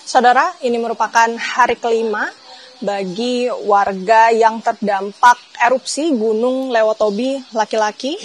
Saudara, ini merupakan hari kelima bagi warga yang terdampak erupsi Gunung Lewotobi laki-laki.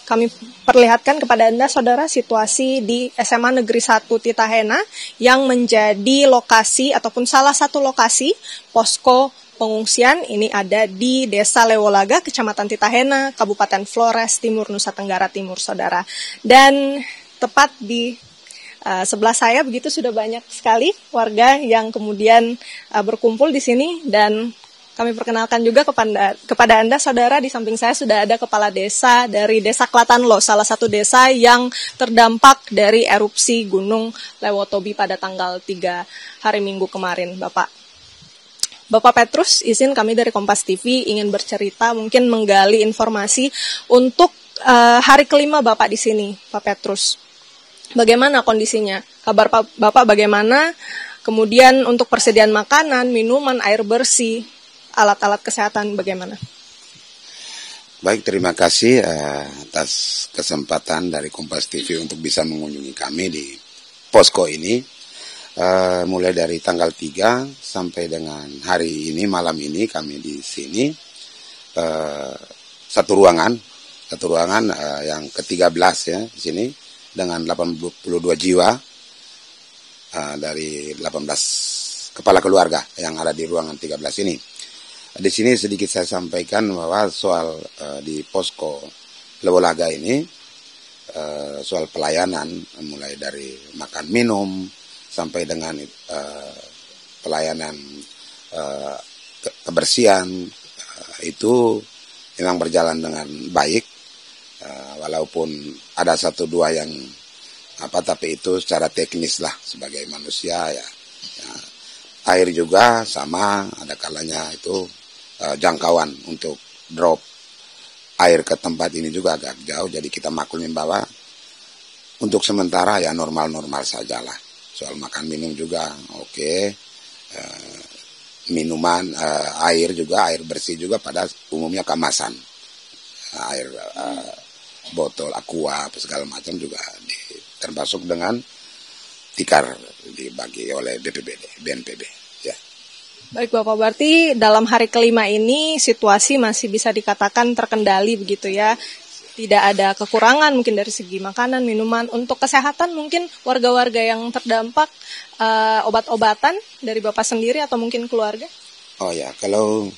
Kami perlihatkan kepada Anda, saudara, situasi di SMA Negeri 1 Titahena yang menjadi lokasi ataupun salah satu lokasi posko pengungsian. Ini ada di Desa Lewolaga, Kecamatan Titahena, Kabupaten Flores Timur, Nusa Tenggara Timur, saudara. Dan tepat di sebelah saya begitu sudah banyak sekali warga yang kemudian berkumpul di sini, dan kami perkenalkan juga kepada Anda, saudara, di samping saya sudah ada kepala desa dari Desa Klatanlo, salah satu desa yang terdampak dari erupsi Gunung Lewotobi pada tanggal 3 hari Minggu kemarin, Bapak. Bapak Petrus, izin kami dari Kompas TV ingin bercerita, mungkin menggali informasi untuk hari kelima Bapak di sini, Pak Petrus. Bagaimana kondisinya? Kabar Bapak bagaimana? Kemudian untuk persediaan makanan, minuman, air bersih, alat-alat kesehatan bagaimana? Baik, terima kasih atas kesempatan dari Kompas TV untuk bisa mengunjungi kami di posko ini. Mulai dari tanggal 3 sampai dengan hari ini, malam ini kami di sini. Satu ruangan yang ke-13 ya di sini, dengan 82 jiwa dari 18 kepala keluarga yang ada di ruangan 13 ini. Di sini sedikit saya sampaikan bahwa soal di posko Lewolaga ini, soal pelayanan mulai dari makan minum sampai dengan pelayanan kebersihan itu memang berjalan dengan baik. Walaupun ada satu dua yang tapi itu secara teknis lah sebagai manusia ya. Air juga sama, ada kalanya itu jangkauan untuk drop air ke tempat ini juga agak jauh, jadi kita maklumin bahwa untuk sementara ya normal-normal sajalah. Soal makan minum juga oke. Minuman, air juga, air bersih juga pada umumnya kemasan, air botol aqua apa segala macam juga termasuk dengan tikar dibagi oleh BNPB ya. Baik Bapak, berarti dalam hari kelima ini situasi masih bisa dikatakan terkendali begitu ya. Tidak ada kekurangan mungkin dari segi makanan, minuman. Untuk kesehatan mungkin warga-warga yang terdampak obat-obatan dari Bapak sendiri atau mungkin keluarga? Oh ya, kalau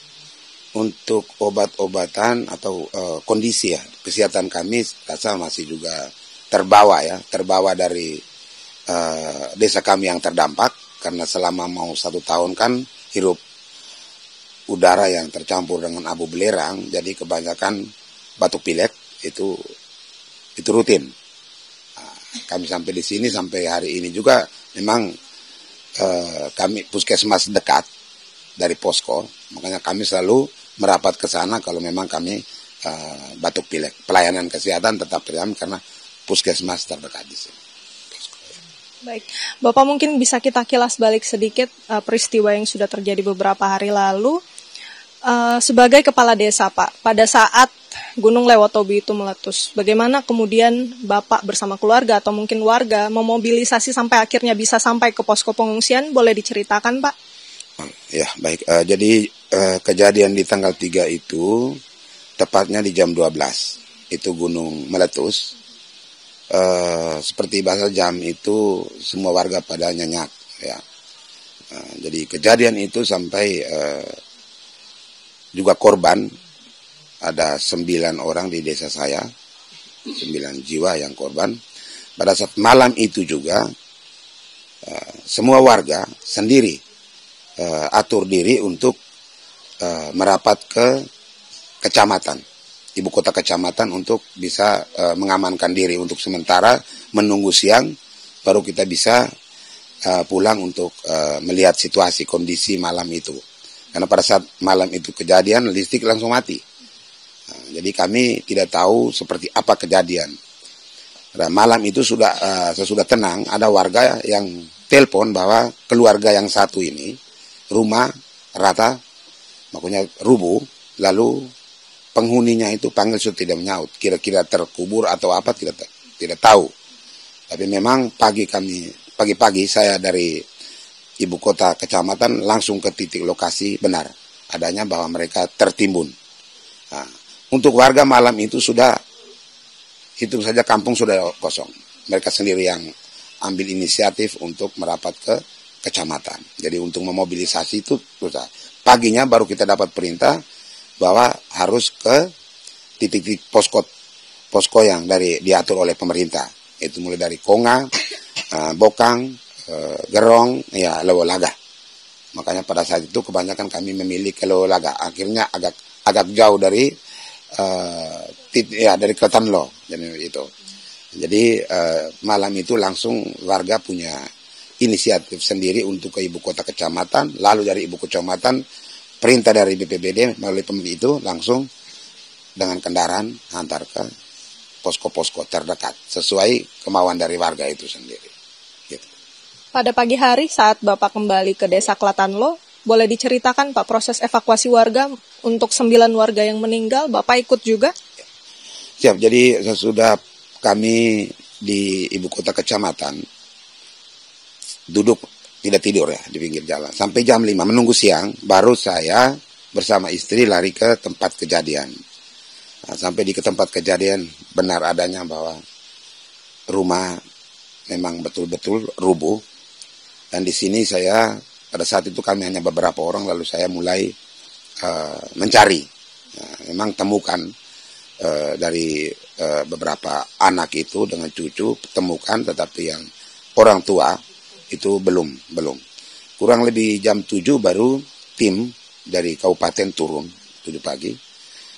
untuk obat-obatan atau kondisi ya kesehatan kami rasa masih juga terbawa dari desa kami yang terdampak, karena selama mau 1 tahun kan hirup udara yang tercampur dengan abu belerang, jadi kebanyakan batuk pilek itu rutin. Kami sampai di sini sampai hari ini juga memang kami puskesmas dekat dari posko, makanya kami selalu merapat ke sana kalau memang kami batuk pilek. Pelayanan kesehatan tetap terjamin karena puskesmas terdekat di sini. Baik, Bapak mungkin bisa kita kilas balik sedikit peristiwa yang sudah terjadi beberapa hari lalu. Sebagai kepala desa, Pak, pada saat Gunung Lewotobi itu meletus, bagaimana kemudian Bapak bersama keluarga atau mungkin warga memobilisasi sampai akhirnya bisa sampai ke posko pengungsian? Boleh diceritakan, Pak? Ya, baik. Jadi kejadian di tanggal 3 itu tepatnya di jam 12 itu gunung meletus. Seperti bahasa jam itu semua warga pada nyenyak ya. Jadi kejadian itu sampai juga korban ada 9 orang di desa saya, 9 jiwa yang korban. Pada saat malam itu juga semua warga sendiri atur diri untuk merapat ke kecamatan, ibu kota kecamatan, untuk bisa mengamankan diri untuk sementara menunggu siang baru kita bisa pulang untuk melihat situasi kondisi malam itu. Karena pada saat malam itu kejadian listrik langsung mati. Jadi kami tidak tahu seperti apa kejadian. Nah, malam itu sesudah tenang ada warga yang telepon bahwa keluarga yang satu ini rumah rata, makanya rubuh, lalu penghuninya itu panggil sudah tidak menyaut, kira-kira terkubur atau apa tidak tahu. Tapi memang pagi-pagi saya dari ibu kota kecamatan langsung ke titik lokasi benar adanya bahwa mereka tertimbun. Nah, untuk warga malam itu sudah hitung saja kampung sudah kosong. Mereka sendiri yang ambil inisiatif untuk merapat ke kecamatan. Jadi untuk memobilisasi itu susah. Paginya baru kita dapat perintah bahwa harus ke titik-titik posko yang diatur oleh pemerintah. Itu mulai dari Konga, Bokang, Gerong, ya Lewolaga. Makanya pada saat itu kebanyakan kami memilih ke Lewolaga. Akhirnya agak jauh dari dari Kletanlo. Jadi malam itu langsung warga punya inisiatif sendiri untuk ke ibu kota kecamatan. Lalu dari ibu kecamatan perintah dari BPBD melalui pemerintah itu langsung dengan kendaraan antar ke posko-posko terdekat sesuai kemauan dari warga itu sendiri. Gitu. Pada pagi hari saat Bapak kembali ke Desa Kletanlo, boleh diceritakan Pak proses evakuasi warga untuk 9 warga yang meninggal, Bapak ikut juga? Siap, jadi sesudah kami di ibu kota kecamatan duduk tidak tidur ya di pinggir jalan sampai jam 5 menunggu siang, baru saya bersama istri lari ke tempat kejadian. Nah, sampai di tempat kejadian benar adanya bahwa rumah memang betul-betul rubuh, dan di sini saya pada saat itu kami hanya beberapa orang, lalu saya mulai mencari. Nah, memang temukan dari beberapa anak itu dengan cucu temukan, tetapi yang orang tua itu belum. Kurang lebih jam 7 baru tim dari kabupaten turun 7 pagi.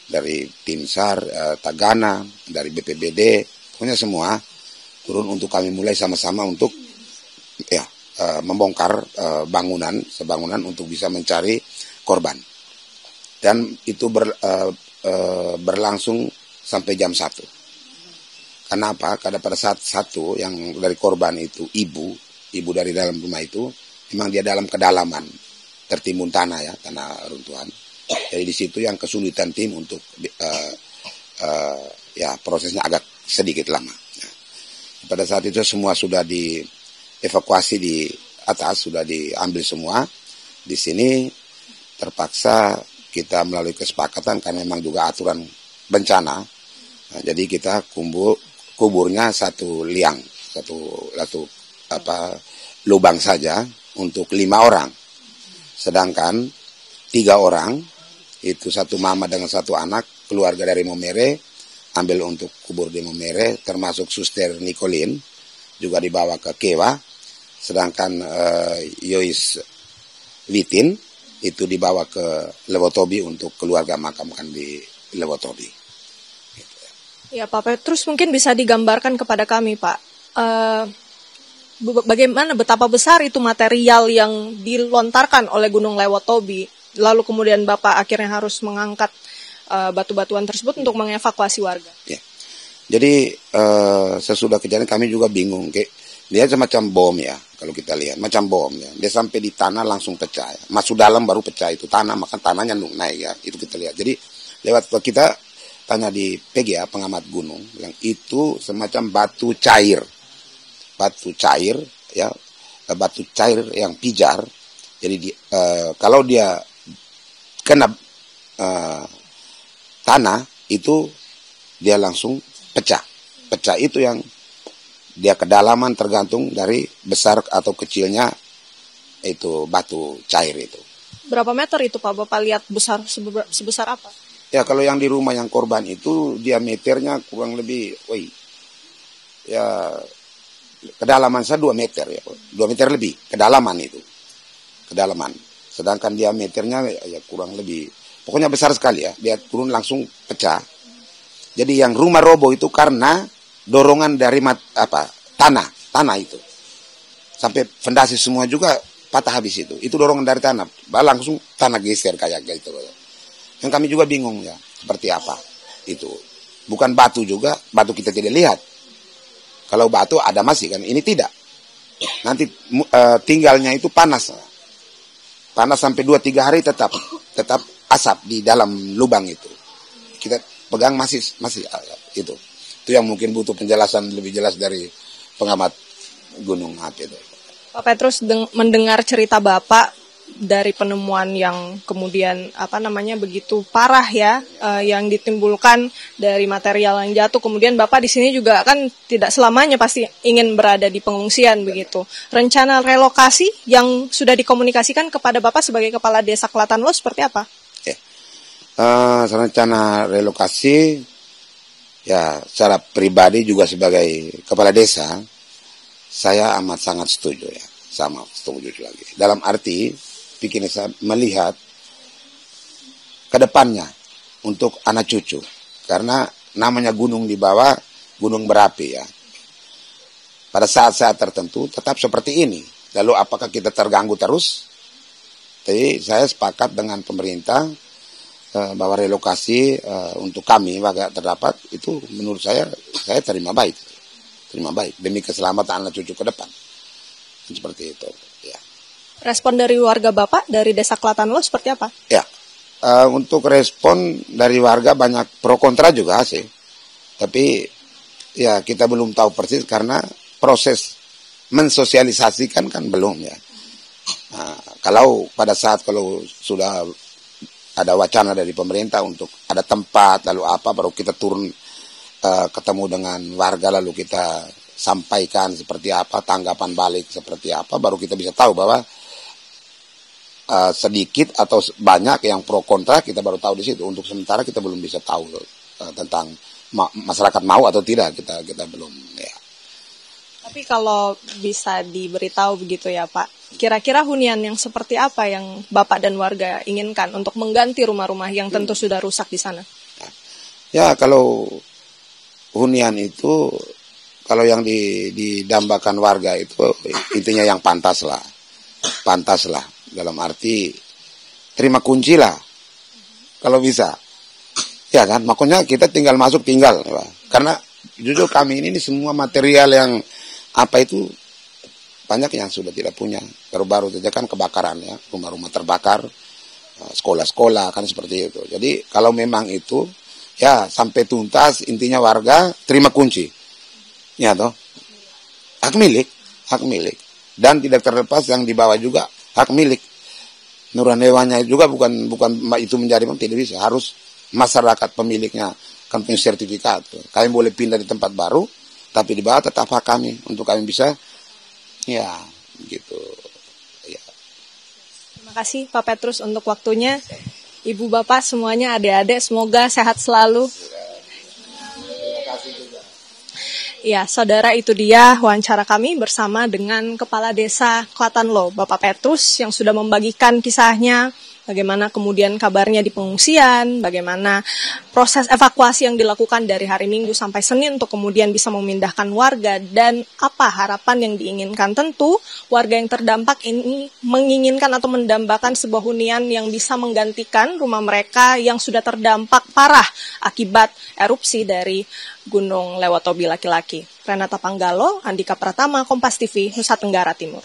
Dari tim SAR, Tagana, dari BPBD, pokoknya semua turun untuk kami mulai sama-sama untuk membongkar bangunan untuk bisa mencari korban. Dan itu berlangsung sampai jam 1. Kenapa? Karena pada saat 1 yang dari korban itu ibu dari dalam rumah itu memang dia dalam kedalaman tertimbun tanah runtuhan. Jadi di situ yang kesulitan tim untuk prosesnya agak sedikit lama. Nah, pada saat itu semua sudah dievakuasi di atas, sudah diambil semua. Di sini terpaksa kita melalui kesepakatan karena memang juga aturan bencana. Nah, jadi kita kuburnya satu liang, satu lubang saja untuk 5 orang. Sedangkan 3 orang, itu 1 mama dengan 1 anak, keluarga dari Momere, ambil untuk kubur di Momere, termasuk Suster Nicolin, juga dibawa ke Kewa. Sedangkan Yois Witin, itu dibawa ke Lewotobi untuk keluarga makamkan di Lewotobi. Ya Pak Petrus, mungkin bisa digambarkan kepada kami Pak, bagaimana betapa besar itu material yang dilontarkan oleh Gunung Lewotobi, lalu kemudian Bapak akhirnya harus mengangkat batu-batuan tersebut untuk mengevakuasi warga. Ya. Jadi sesudah kejadian kami juga bingung, dia semacam bom ya, kalau kita lihat macam bom ya. Dia sampai di tanah langsung pecah, masuk dalam baru pecah itu tanah, maka tanahnya naik ya, itu kita lihat. Jadi lewat kita tanya di PGA pengamat gunung, yang itu semacam batu cair ya, batu cair yang pijar. Jadi kalau dia kena tanah itu dia langsung pecah itu yang dia kedalaman tergantung dari besar atau kecilnya itu batu cair itu. Berapa meter itu Pak Bapak lihat sebesar apa? Ya kalau yang di rumah yang korban itu diameternya kurang lebih kedalaman saya 2 meter ya, 2 meter lebih kedalaman itu. Sedangkan diameternya ya kurang lebih, pokoknya besar sekali ya, dia turun langsung pecah. Jadi yang rumah roboh itu karena dorongan dari tanah itu. Sampai fondasi semua juga patah habis itu. Itu dorongan dari tanah, langsung tanah geser kayak gitu. Yang kami juga bingung ya, seperti apa itu. Bukan batu juga, batu kita tidak lihat. Kalau batu ada masih kan, ini tidak. Nanti tinggalnya itu panas sampai 2-3 hari tetap asap di dalam lubang itu. Kita pegang masih itu. Itu yang mungkin butuh penjelasan lebih jelas dari pengamat gunung api itu. Pak Petrus, mendengar cerita Bapak dari penemuan yang kemudian begitu parah ya, yang ditimbulkan dari material yang jatuh, kemudian Bapak di sini juga kan tidak selamanya pasti ingin berada di pengungsian begitu. Rencana relokasi yang sudah dikomunikasikan kepada Bapak sebagai Kepala Desa Klatanlo seperti apa? Rencana relokasi, ya secara pribadi juga sebagai Kepala Desa, saya amat sangat setuju ya, sama setuju lagi. Dalam arti, bikin saya melihat ke depannya untuk anak cucu. Karena namanya gunung di bawah, gunung berapi ya. Pada saat-saat tertentu tetap seperti ini. Lalu apakah kita terganggu terus? Jadi saya sepakat dengan pemerintah bahwa relokasi untuk kami warga terdapat itu menurut saya terima baik demi keselamatan anak cucu ke depan. Seperti itu ya. Respon dari warga Bapak dari Desa Klatanlo seperti apa? Ya, untuk respon dari warga banyak pro kontra juga sih. Tapi ya kita belum tahu persis karena proses mensosialisasikan kan belum ya. Nah, kalau sudah ada wacana dari pemerintah untuk ada tempat lalu apa, baru kita turun ketemu dengan warga, lalu kita sampaikan seperti apa, tanggapan balik seperti apa, baru kita bisa tahu bahwa sedikit atau banyak yang pro kontra, kita baru tahu di situ. Untuk sementara kita belum bisa tahu tentang masyarakat mau atau tidak, kita belum ya. Tapi kalau bisa diberitahu begitu ya Pak, kira-kira hunian yang seperti apa yang Bapak dan warga inginkan untuk mengganti rumah-rumah yang tentu sudah rusak di sana? Ya, kalau hunian itu, kalau yang didambakan warga itu intinya yang pantas lah, dalam arti terima kunci lah, kalau bisa, ya kan, makanya kita tinggal masuk karena jujur kami ini semua material yang itu banyak yang sudah tidak punya, baru-baru saja kan kebakaran ya, rumah-rumah terbakar, sekolah-sekolah kan seperti itu. Jadi kalau memang itu ya sampai tuntas, intinya warga terima kunci. Ya toh. Hak milik dan tidak terlepas yang dibawa juga hak milik. Nuran hewannya juga bukan itu menjadi tidak bisa, harus masyarakat pemiliknya kan punya sertifikat. Kami boleh pindah di tempat baru, tapi di bawah tetap hak kami untuk kami bisa ya gitu. Ya. Terima kasih Pak Petrus untuk waktunya. Ibu bapak semuanya, adik-adik, semoga sehat selalu. Ya, saudara, itu dia wawancara kami bersama dengan Kepala Desa Klatanlo, Bapak Petrus, yang sudah membagikan kisahnya, bagaimana kemudian kabarnya di pengungsian, bagaimana proses evakuasi yang dilakukan dari hari Minggu sampai Senin untuk kemudian bisa memindahkan warga, dan apa harapan yang diinginkan. Tentu warga yang terdampak ini menginginkan atau mendambakan sebuah hunian yang bisa menggantikan rumah mereka yang sudah terdampak parah akibat erupsi dari Gunung Lewotobi laki-laki. Renata Panggalo, Andika Pratama, Kompas TV, Nusa Tenggara Timur.